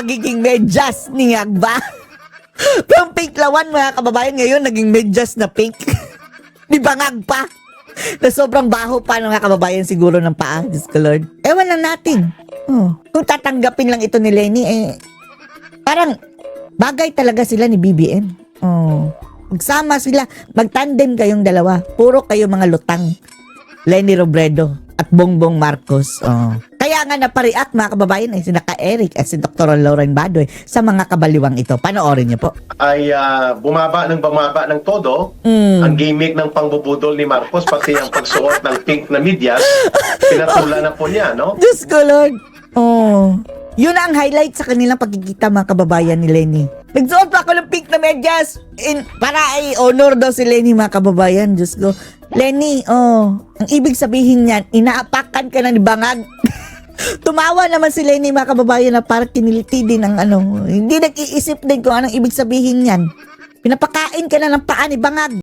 pagiging medyas ni Agba. Yung pink lawan, mga kababayan, ngayon naging medyas na pink. Di bangag pa. Na sobrang baho pa, mga kababayan, siguro ng paa. Diyos ko Lord. Ewan lang natin. Kung tatanggapin lang ito ni Lenny, parang bagay talaga sila ni BBM. Magsama sila, magtandem kayong dalawa. Puro kayo mga lutang. Lenny Robredo at Bongbong Marcos. Kaya nga napareact, mga kababayan, si Naka Eric at si Dr. Lauren Badoy sa mga kabaliwang ito. Panoorin niyo po. Ay bumaba ng todo ang gimmick ng pangbubudol ni Marcos, pati ang pagsuot ng pink na medyas, pinatulan na po niya, no? Diyos ko Lord. Yun ang highlight sa kanilang pagkikita, mga kababayan ni Lenny. Nagsuot pa ako ng pink na medyas para i-honor daw si Lenny, mga kababayan. Diyos ko. Lenny, ang ibig sabihin niyan, inaapakan ka na ni bangag. Tumawa naman si Lenny, mga kababayan, na parang kiniliti din ang hindi nag-iisip din kung anong ibig sabihin niyan. Pinapakain ka na ng paa ni bangag.